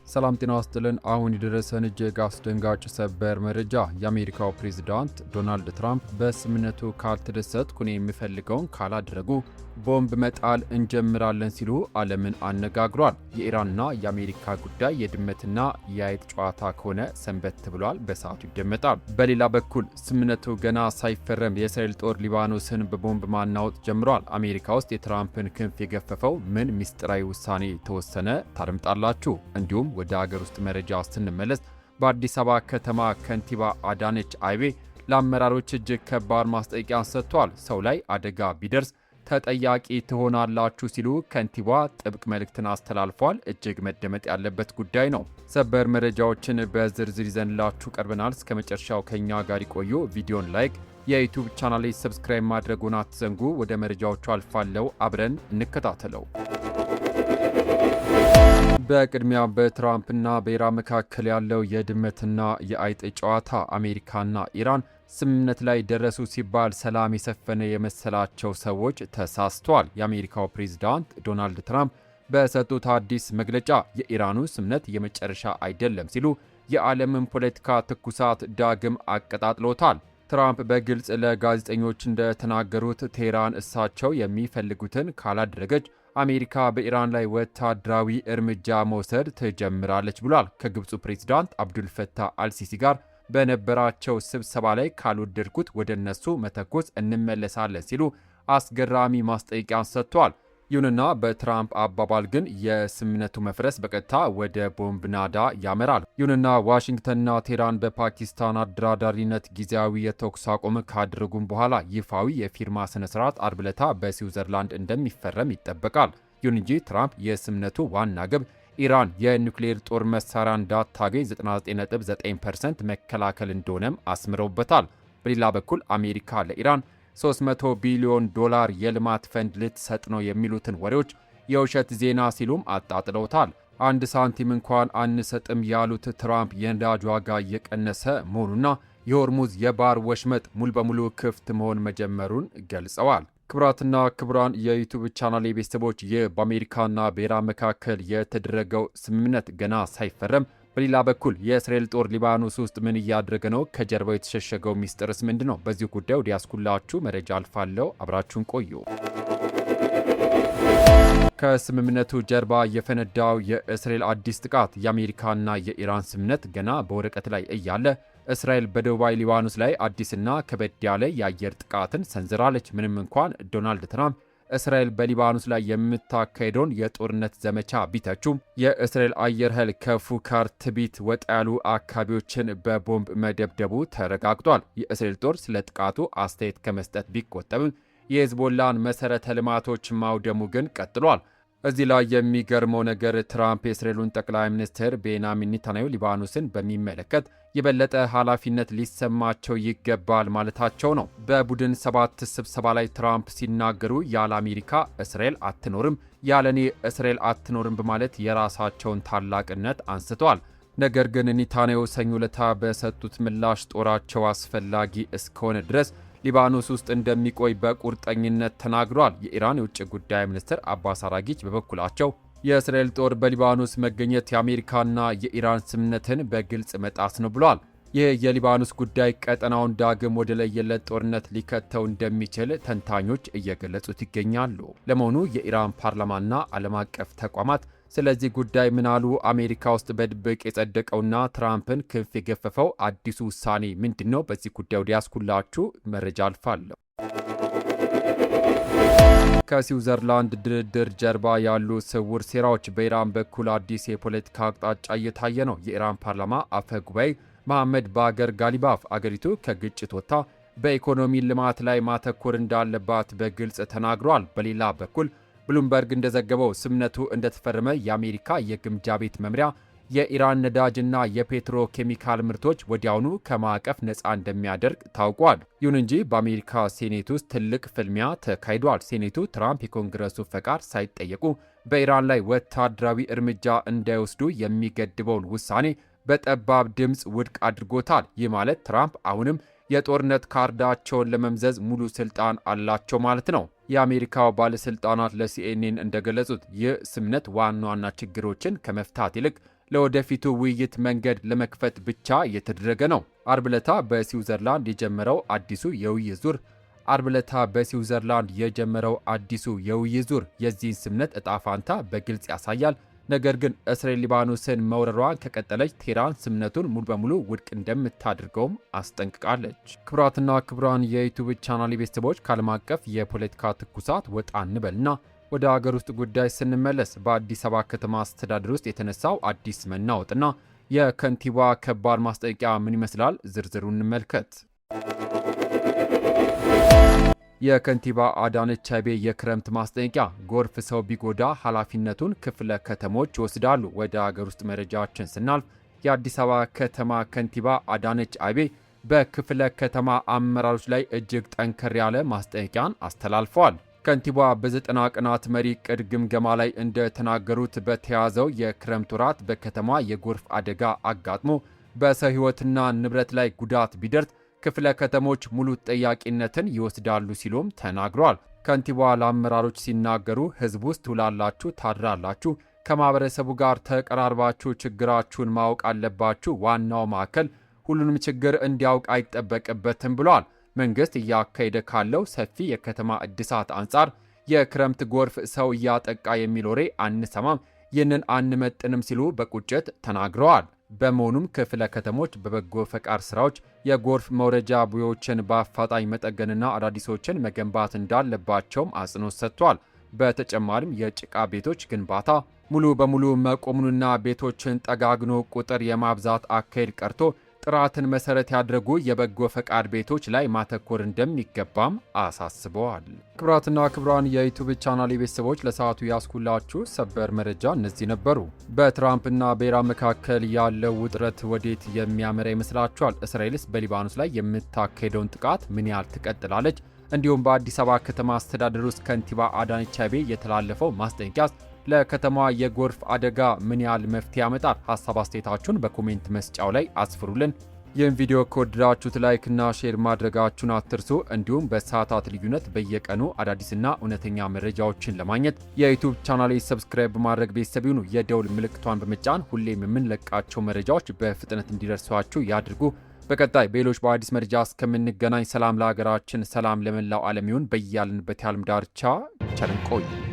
ሰላም ጤና ይስጥልን። አሁን የደረሰን እጅግ አስደንጋጭ ሰበር መረጃ የአሜሪካው ፕሬዝዳንት ዶናልድ ትራምፕ በስምምነቱ ካልተደሰትኩ እኔ የምፈልገውን ካላደረጉ ቦምብ መጣል እንጀምራለን ሲሉ ዓለምን አነጋግሯል። የኢራንና የአሜሪካ ጉዳይ የድመትና የአይጥ ጨዋታ ከሆነ ሰንበት ብሏል። በሰዓቱ ይደመጣል። በሌላ በኩል ስምምነቱ ገና ሳይፈረም የእስራኤል ጦር ሊባኖስን በቦምብ ማናወጥ ጀምሯል። አሜሪካ ውስጥ የትራምፕን ክንፍ የገፈፈው ምን ሚስጥራዊ ውሳኔ ተወሰነ? ታደምጣላችሁ። እንዲሁም ወደ ሀገር ውስጥ መረጃ ስንመለስ በአዲስ አበባ ከተማ ከንቲባ አዳነች አቤቤ ለአመራሮች እጅግ ከባድ ማስጠንቀቂያ ሰጥቷል። ሰው ላይ አደጋ ቢደርስ ተጠያቂ ትሆናላችሁ ሲሉ ከንቲባ ጥብቅ መልእክትን አስተላልፏል። እጅግ መደመጥ ያለበት ጉዳይ ነው። ሰበር መረጃዎችን በዝርዝር ይዘንላችሁ ቀርበናል። እስከ መጨረሻው ከኛ ጋር ይቆዩ። ቪዲዮን ላይክ፣ የዩቲዩብ ቻናል ላይ ሰብስክራይብ ማድረጉን አትዘንጉ። ወደ መረጃዎቹ አልፋለው፣ አብረን እንከታተለው። በቅድሚያ በትራምፕና በኢራን መካከል ያለው የድመትና የአይጥ ጨዋታ። አሜሪካና ኢራን ስምምነት ላይ ደረሱ ሲባል ሰላም የሰፈነ የመሰላቸው ሰዎች ተሳስተዋል። የአሜሪካው ፕሬዝዳንት ዶናልድ ትራምፕ በሰጡት አዲስ መግለጫ የኢራኑ ስምምነት የመጨረሻ አይደለም ሲሉ የዓለምን ፖለቲካ ትኩሳት ዳግም አቀጣጥሎታል። ትራምፕ በግልጽ ለጋዜጠኞች እንደተናገሩት ቴህራን እሳቸው የሚፈልጉትን ካላደረገች አሜሪካ በኢራን ላይ ወታደራዊ እርምጃ መውሰድ ትጀምራለች ብሏል። ከግብፁ ፕሬዝዳንት አብዱልፈታህ አልሲሲ ጋር በነበራቸው ስብሰባ ላይ ካልወደድኩት ወደ እነሱ መተኮስ እንመለሳለን ሲሉ አስገራሚ ማስጠንቀቂያን ሰጥቷል። ይሁንና በትራምፕ አባባል ግን የስምምነቱ መፍረስ በቀጥታ ወደ ቦምብ ናዳ ያመራል። ይሁንና ዋሽንግተንና ቴህራን በፓኪስታን አደራዳሪነት ጊዜያዊ የተኩስ አቁም ካደረጉም በኋላ ይፋዊ የፊርማ ስነስርዓት አርብ ዕለት በስዊዘርላንድ እንደሚፈረም ይጠበቃል። ይሁን እንጂ ትራምፕ የስምምነቱ ዋና ግብ ኢራን የኒውክሌር ጦር መሳሪያ እንዳታገኝ 99.9% መከላከል እንደሆነም አስምረውበታል። በሌላ በኩል አሜሪካ ለኢራን $300 ቢሊዮን የልማት ፈንድ ልትሰጥ ነው የሚሉትን ወሬዎች የውሸት ዜና ሲሉም አጣጥለውታል። አንድ ሳንቲም እንኳን አንሰጥም ያሉት ትራምፕ የነዳጅ ዋጋ እየቀነሰ መሆኑና የሆርሙዝ የባህር ወሽመጥ ሙሉ በሙሉ ክፍት መሆን መጀመሩን ገልጸዋል። ክቡራትና ክቡራን የዩቲዩብ ቻናል ቤተሰቦች፣ ይህ በአሜሪካና በኢራን መካከል የተደረገው ስምምነት ገና ሳይፈረም በሌላ በኩል የእስራኤል ጦር ሊባኖስ ውስጥ ምን እያደረገ ነው? ከጀርባው የተሸሸገው ሚስጥርስ ምንድን ነው? በዚህ ጉዳይ ወደ ያስኩላችሁ መረጃ አልፋለሁ። አብራችሁን ቆዩ። ከስምምነቱ ጀርባ የፈነዳው የእስራኤል አዲስ ጥቃት። የአሜሪካና የኢራን ስምምነት ገና በወረቀት ላይ እያለ እስራኤል በደቡባዊ ሊባኖስ ላይ አዲስና ከበድ ያለ የአየር ጥቃትን ሰንዝራለች። ምንም እንኳን ዶናልድ ትራምፕ እስራኤል በሊባኖስ ላይ የምታካሄደውን የጦርነት ዘመቻ ቢተቹም የእስራኤል አየር ኃይል ከፉካር ትቢት ወጣ ያሉ አካባቢዎችን በቦምብ መደብደቡ ተረጋግጧል። የእስራኤል ጦር ስለ ጥቃቱ አስተያየት ከመስጠት ቢቆጠብም የሄዝቦላን መሠረተ ልማቶች ማውደሙ ግን ቀጥሏል። እዚህ ላይ የሚገርመው ነገር ትራምፕ የእስራኤሉን ጠቅላይ ሚኒስትር ቤንያሚን ኔታንያሁ ሊባኖስን በሚመለከት የበለጠ ኃላፊነት ሊሰማቸው ይገባል ማለታቸው ነው። በቡድን 7 ስብሰባ ላይ ትራምፕ ሲናገሩ ያለ አሜሪካ እስራኤል አትኖርም፣ ያለ እኔ እስራኤል አትኖርም በማለት የራሳቸውን ታላቅነት አንስተዋል። ነገር ግን ኔታንያሁ ሰኞ ዕለት በሰጡት ምላሽ ጦራቸው አስፈላጊ እስከሆነ ድረስ ሊባኖስ ውስጥ እንደሚቆይ በቁርጠኝነት ተናግሯል። የኢራን የውጭ ጉዳይ ሚኒስትር አባስ አራጊች በበኩላቸው የእስራኤል ጦር በሊባኖስ መገኘት የአሜሪካና የኢራን ስምምነትን በግልጽ መጣስ ነው ብሏል። ይህ የሊባኖስ ጉዳይ ቀጠናውን ዳግም ወደ ለየለት ጦርነት ሊከተው እንደሚችል ተንታኞች እየገለጹት ይገኛሉ። ለመሆኑ የኢራን ፓርላማና ዓለም አቀፍ ተቋማት ስለዚህ ጉዳይ ምን አሉ? አሜሪካ ውስጥ በድብቅ የጸደቀውና ትራምፕን ክንፍ የገፈፈው አዲሱ ውሳኔ ምንድን ነው? በዚህ ጉዳይ ወደ ያስኩላችሁ መረጃ አልፋለሁ። ከስዊዘርላንድ ድርድር ጀርባ ያሉ ስውር ሴራዎች። በኢራን በኩል አዲስ የፖለቲካ አቅጣጫ እየታየ ነው። የኢራን ፓርላማ አፈ ጉባኤ መሐመድ ባገር ጋሊባፍ አገሪቱ ከግጭት ወጥታ በኢኮኖሚ ልማት ላይ ማተኮር እንዳለባት በግልጽ ተናግሯል። በሌላ በኩል ብሉምበርግ እንደዘገበው ስምምነቱ እንደተፈረመ የአሜሪካ የግምጃ ቤት መምሪያ የኢራን ነዳጅና የፔትሮ ኬሚካል ምርቶች ወዲያውኑ ከማዕቀፍ ነፃ እንደሚያደርግ ታውቋል። ይሁን እንጂ በአሜሪካ ሴኔት ውስጥ ትልቅ ፍልሚያ ተካሂዷል። ሴኔቱ ትራምፕ የኮንግረሱ ፈቃድ ሳይጠየቁ በኢራን ላይ ወታደራዊ እርምጃ እንዳይወስዱ የሚገድበውን ውሳኔ በጠባብ ድምፅ ውድቅ አድርጎታል። ይህ ማለት ትራምፕ አሁንም የጦርነት ካርዳቸውን ለመምዘዝ ሙሉ ስልጣን አላቸው ማለት ነው። የአሜሪካው ባለስልጣናት ለሲኤንኤን እንደገለጹት ይህ ስምምነት ዋና ዋና ችግሮችን ከመፍታት ይልቅ ለወደፊቱ ውይይት መንገድ ለመክፈት ብቻ እየተደረገ ነው። አርብ ዕለት በስዊዘርላንድ የጀመረው አዲሱ የውይይት ዙር የዚህን ስምምነት እጣ ፋንታ በግልጽ ያሳያል። ነገር ግን እስራኤል ሊባኖስን መውረሯን ከቀጠለች ቴህራን ስምምነቱን ሙሉ በሙሉ ውድቅ እንደምታደርገውም አስጠንቅቃለች። ክቡራትና ክቡራን የዩቲዩብ ቻናል ቤተሰቦች ከዓለም አቀፍ የፖለቲካ ትኩሳት ወጣ እንበልና ወደ አገር ውስጥ ጉዳይ ስንመለስ በአዲስ አበባ ከተማ አስተዳደር ውስጥ የተነሳው አዲስ መናወጥና የከንቲባ ከባድ ማስጠንቀቂያ ምን ይመስላል? ዝርዝሩ እንመልከት። የከንቲባ አዳነች አቤቤ የክረምት ማስጠንቀቂያ፣ ጎርፍ ሰው ቢጎዳ ኃላፊነቱን ክፍለ ከተሞች ይወስዳሉ። ወደ አገር ውስጥ መረጃችን ስናልፍ የአዲስ አበባ ከተማ ከንቲባ አዳነች አቤቤ በክፍለ ከተማ አመራሮች ላይ እጅግ ጠንከር ያለ ማስጠንቀቂያን አስተላልፈዋል። ከንቲባ በ90 ቀናት መሪ ዕቅድ ግምገማ ላይ እንደተናገሩት በተያዘው የክረምት ወራት በከተማ የጎርፍ አደጋ አጋጥሞ በሰው ሕይወትና ንብረት ላይ ጉዳት ቢደርስ ክፍለ ከተሞች ሙሉ ተጠያቂነትን ይወስዳሉ ሲሉም ተናግረዋል። ከንቲባዋ ለአመራሮች ሲናገሩ ሕዝብ ውስጥ ትውላላችሁ፣ ታድራላችሁ፣ ከማህበረሰቡ ጋር ተቀራርባችሁ ችግራችሁን ማወቅ አለባችሁ። ዋናው ማዕከል ሁሉንም ችግር እንዲያውቅ አይጠበቅበትም ብለዋል። መንግስት እያካሄደ ካለው ሰፊ የከተማ እድሳት አንጻር የክረምት ጎርፍ ሰው እያጠቃ የሚል ወሬ አንሰማም፣ ይህንን አንመጥንም ሲሉ በቁጭት ተናግረዋል። በመሆኑም ክፍለ ከተሞች በበጎ ፈቃድ ስራዎች የጎርፍ መውረጃ ቦዮችን በአፋጣኝ መጠገንና አዳዲሶችን መገንባት እንዳለባቸውም አጽንኦት ሰጥቷል። በተጨማሪም የጭቃ ቤቶች ግንባታ ሙሉ በሙሉ መቆሙንና ቤቶችን ጠጋግኖ ቁጥር የማብዛት አካሄድ ቀርቶ ጥራትን መሰረት ያደረጉ የበጎ ፈቃድ ቤቶች ላይ ማተኮር እንደሚገባም አሳስበዋል። ክቡራትና ክቡራን የዩቲዩብ ቻናል ቤተሰቦች ለሰዓቱ ያስኩላችሁ ሰበር መረጃ እነዚህ ነበሩ። በትራምፕና በኢራን መካከል ያለው ውጥረት ወዴት የሚያመራ ይመስላችኋል? እስራኤልስ በሊባኖስ ላይ የምታካሄደውን ጥቃት ምን ያህል ትቀጥላለች? እንዲሁም በአዲስ አበባ ከተማ አስተዳደር ውስጥ ከንቲባ አዳነች አቤቤ የተላለፈው ማስጠንቀቂያ ለከተማ የጎርፍ አደጋ ምን ያህል መፍትሄ ያመጣል? ሐሳብ አስተያየታችሁን በኮሜንት መስጫው ላይ አስፍሩልን። ይህን ቪዲዮ ከወደዳችሁት ላይክና ሼር ማድረጋችሁን አትርሱ። እንዲሁም በሰዓታት ልዩነት በየቀኑ አዳዲስና እውነተኛ መረጃዎችን ለማግኘት የዩቲዩብ ቻናሌ ሰብስክራይብ በማድረግ ቤተሰብ ይሁኑ። የደውል ምልክቷን በመጫን ሁሌም የምንለቃቸው መረጃዎች በፍጥነት እንዲደርሷችሁ ያድርጉ። በቀጣይ በሌሎች በአዲስ መረጃ እስከምንገናኝ ሰላም ለሀገራችን፣ ሰላም ለመላው ዓለም ይሁን። በያልንበት የዓለም ዳርቻ ቸር እንቆይ።